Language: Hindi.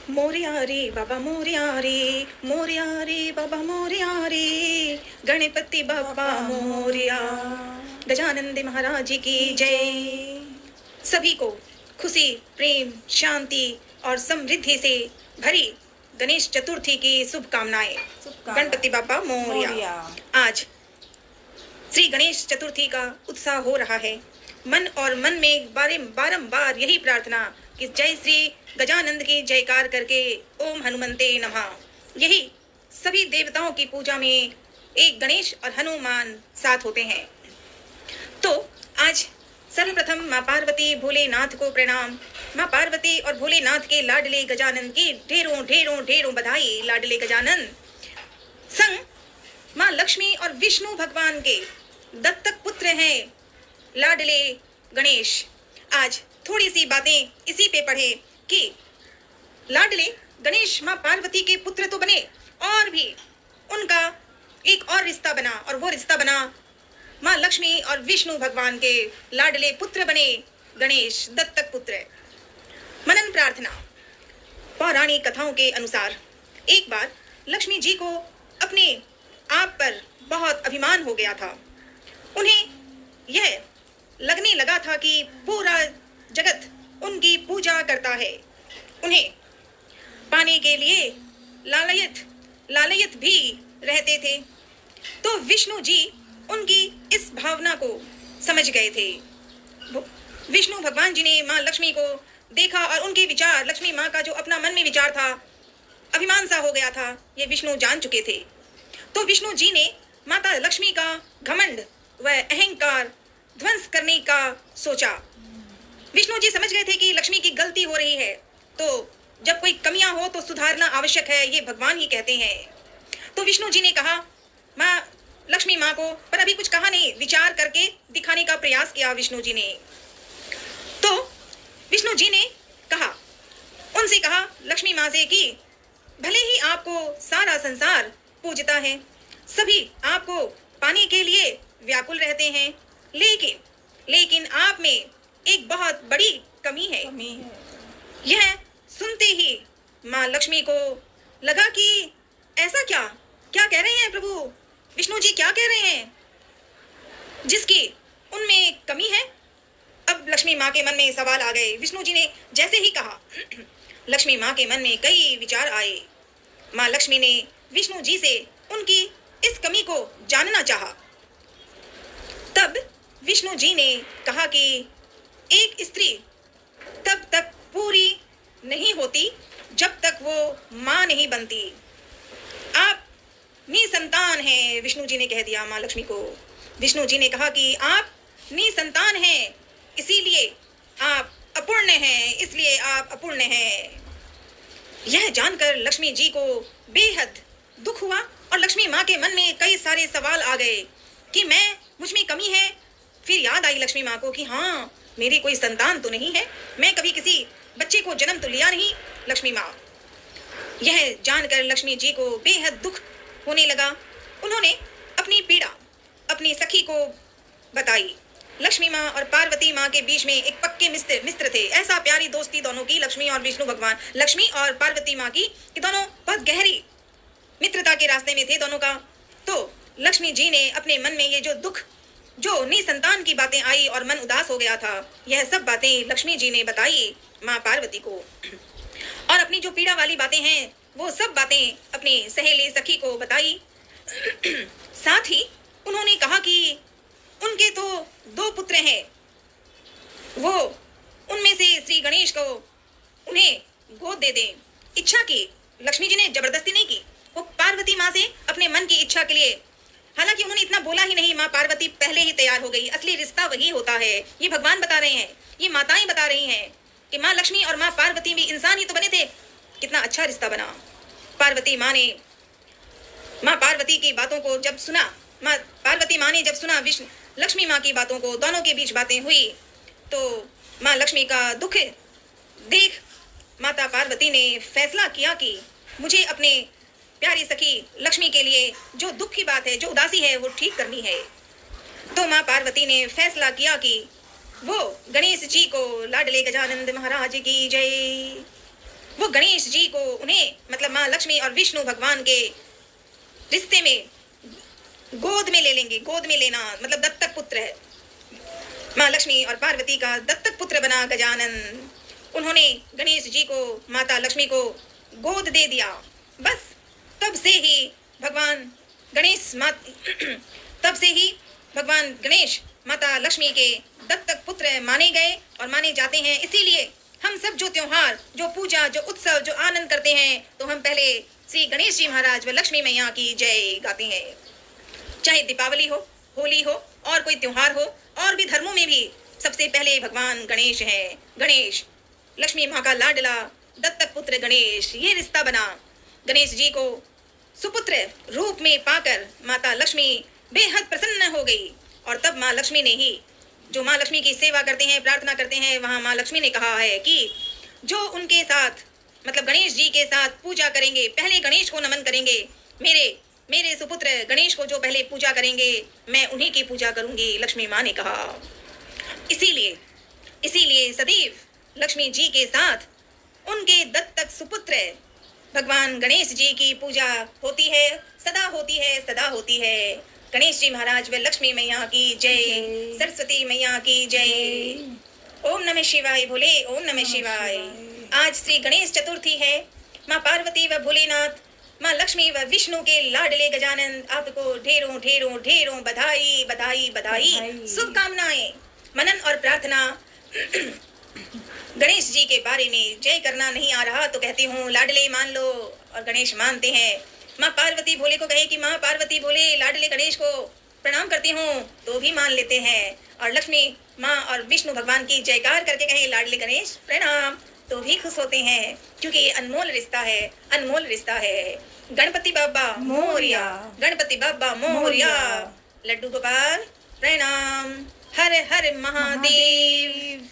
मोरया रे बाबा मोरया रे, मोरया रे बाबा मोरया रे, गणपति बाबा मोरया, गजानंद महाराज की जय। सभी को खुशी, प्रेम, शांति और समृद्धि से भरी गणेश चतुर्थी की शुभकामनाएं। गणपति बाबा मोरया। आज श्री गणेश चतुर्थी का उत्साह हो रहा है। मन और मन में बारंबार यही प्रार्थना कि जय श्री गजानंद की जयकार करके ओम हनुमंते नमः। यही सभी देवताओं की पूजा में एक गणेश और हनुमान साथ होते हैं। तो आज सर्वप्रथम माँ पार्वती भोलेनाथ को प्रणाम। माँ पार्वती और भोलेनाथ के लाडले गजानंद की ढेरों ढेरों ढेरों बधाई। लाडले गजानंद संग माँ लक्ष्मी और विष्णु भगवान के दत्तक पुत्र हैं लाडले गणेश। आज थोड़ी सी बातें इसी पे पढ़े कि लाडले गणेश माँ पार्वती के पुत्र तो बने और भी उनका एक और रिश्ता बना, और वो रिश्ता बना माँ लक्ष्मी और विष्णु भगवान के लाडले पुत्र बने गणेश, दत्तक पुत्र। मनन प्रार्थना। पौराणिक कथाओं के अनुसार एक बार लक्ष्मी जी को अपने आप पर बहुत अभिमान हो गया था। उन्हें यह लगने लगा था कि पूरा जगत उनकी पूजा करता है। उन्हें पाने के लिए लालयित भी रहते थे। तो विष्णु जी उनकी इस भावना को समझ गए थे। विष्णु भगवान जी ने माँ लक्ष्मी को देखा और उनके विचार, लक्ष्मी माँ का जो अपना मन में विचार था, अभिमान सा हो गया था, ये विष्णु जान चुके थे। तो विष्णु जी ने माता लक्ष्मी का घमंड व अहंकार ध्वंस करने का सोचा। विष्णु जी समझ गए थे कि लक्ष्मी की गलती हो रही है, तो जब कोई कमियां हो तो सुधारना आवश्यक है, ये भगवान ही कहते हैं। तो विष्णु जी ने कहा माँ लक्ष्मी माँ को, पर अभी कुछ कहा नहीं, विचार करके दिखाने का प्रयास किया विष्णु जी ने। तो विष्णु जी ने कहा, उनसे कहा लक्ष्मी माँ से कि भले ही आपको सारा संसार पूजता है, सभी आपको पाने के लिए व्याकुल रहते हैं, लेकिन आप में एक बहुत बड़ी कमी है। यह सुनते ही माँ लक्ष्मी को लगा कि ऐसा क्या कह रहे हैं प्रभु, विष्णु जी क्या कह रहे हैं जिसकी उनमें कमी है। अब लक्ष्मी माँ के मन में सवाल आ गए। विष्णु जी ने जैसे ही कहा, लक्ष्मी माँ के मन में कई विचार आए। माँ लक्ष्मी ने विष्णु जी से उनकी इस कमी को जानना चाहा। तब विष्णु जी ने कहा कि एक स्त्री तब तक पूरी नहीं होती जब तक वो माँ नहीं बनती। आप निसंतान हैं, विष्णु जी ने कह दिया माँ लक्ष्मी को। विष्णु जी ने कहा कि आप निसंतान हैं, इसीलिए आप अपूर्ण हैं, इसलिए आप अपूर्ण हैं। यह जानकर लक्ष्मी जी को बेहद दुख हुआ और लक्ष्मी माँ के मन में कई सारे सवाल आ गए कि मुझ में कमी है। फिर याद आई लक्ष्मी माँ को कि हाँ, मेरी कोई संतान तो नहीं है, मैं कभी किसी बच्चे को जन्म तो लिया नहीं। लक्ष्मी माँ, यह जानकर लक्ष्मी जी को बेहद दुख होने लगा। उन्होंने अपनी पीड़ा अपनी सखी को बताई। लक्ष्मी माँ और पार्वती माँ के बीच में एक पक्के मित्र थे। ऐसा प्यारी दोस्ती दोनों की, लक्ष्मी और विष्णु भगवान, लक्ष्मी और पार्वती माँ की, कि दोनों बहुत गहरी मित्रता के रास्ते में थे दोनों का। तो लक्ष्मी जी ने अपने मन में ये जो दुख, जो निसंतान की बातें आई और मन उदास हो गया था, यह सब बातें लक्ष्मी जी ने बताई माँ पार्वती को। और अपनी जो पीड़ा वाली बातें हैं, वो सब बातें अपनी सहेली सखी को बताई। साथ ही उन्होंने कहा कि उनके तो 2 पुत्र हैं, वो उनमें से श्री गणेश को उन्हें गोद दे दें। इच्छा की, लक्ष्मी जी ने जबरदस्ती नहीं की, वो पार्वती माँ से अपने मन की इच्छा के लिए, हालांकि उन्होंने इतना बोला ही नहीं, माँ पार्वती पहले ही तैयार हो गई। असली रिश्ता वही होता है, ये भगवान बता रहे हैं, ये माताएं बता रही हैं कि माँ लक्ष्मी और माँ पार्वती भी इंसान ही तो बने थे। कितना अच्छा रिश्ता बना। पार्वती माँ ने माँ पार्वती की बातों को जब सुना, माँ पार्वती माँ ने जब सुना लक्ष्मी माँ की बातों को, दोनों के बीच बातें हुई, तो माँ लक्ष्मी का दुख देख माता पार्वती ने फैसला किया कि मुझे अपने प्यारी सखी लक्ष्मी के लिए जो दुख की बात है, जो उदासी है, वो ठीक करनी है। तो माँ पार्वती ने फैसला किया कि वो गणेश जी को, लाडले गजानंद महाराज की जय। वो गणेश जी को उन्हें मतलब माँ लक्ष्मी और विष्णु भगवान के रिश्ते में गोद में ले लेंगे। गोद में लेना मतलब दत्तक पुत्र है। माँ लक्ष्मी और पार्वती का दत्तक पुत्र बना गजानन। उन्होंने गणेश जी को, माता लक्ष्मी को गोद दे दिया। बस तब से ही भगवान गणेश माता लक्ष्मी के दत्तक पुत्र माने गए और माने जाते हैं। इसीलिए हम सब जो त्योहार, जो पूजा, जो उत्सव, जो आनंद करते हैं, तो हम पहले श्री गणेश जी महाराज व लक्ष्मी मैया की जय गाते हैं। चाहे दीपावली हो, होली हो और कोई त्योहार हो, और भी धर्मों में भी सबसे पहले भगवान गणेश हैं। गणेश लक्ष्मी माँ का लाडला दत्तक पुत्र गणेश, ये रिश्ता बना। गणेश जी को सुपुत्र रूप में पाकर माता लक्ष्मी बेहद प्रसन्न हो गई। और तब माँ लक्ष्मी ने ही, जो माँ लक्ष्मी की सेवा करते हैं, प्रार्थना करते हैं, वहाँ माँ लक्ष्मी ने कहा है कि जो उनके साथ मतलब गणेश जी के साथ पूजा करेंगे, पहले गणेश को नमन करेंगे, मेरे सुपुत्र गणेश को जो पहले पूजा करेंगे, मैं उन्हीं की पूजा करूंगी, लक्ष्मी माँ ने कहा। इसीलिए सदैव लक्ष्मी जी के साथ उनके दत्तक सुपुत्र भगवान गणेश जी की पूजा होती है, सदा होती है, सदा होती है। गणेश जी महाराज व लक्ष्मी मैया की जय, सरस्वती मैया की जय। ओम नमः शिवाय बोले, ओम नमः शिवाय। आज श्री गणेश चतुर्थी है। माँ पार्वती व भोलेनाथ, माँ लक्ष्मी व विष्णु के लाडले गजानन, आपको ढेरों ढेरों ढेरों बधाई बधाई बधाई, शुभकामनाएं। मनन और प्रार्थना। गणेश जी के बारे में जय करना नहीं आ रहा तो कहती हूँ लाडले मान लो, और गणेश मानते हैं। माँ पार्वती भोले को कहे कि माँ पार्वती भोले लाडले गणेश को प्रणाम करती हूँ, तो भी मान लेते हैं। और लक्ष्मी माँ और विष्णु भगवान की जयकार करके कहे लाडले गणेश प्रणाम, तो भी खुश होते हैं, क्योंकि ये अनमोल रिश्ता है, अनमोल रिश्ता है। गणपति बाबा मोरिया, गणपति बाबा मोरिया, लड्डू गोपाल प्रणाम। हर हर महादेव।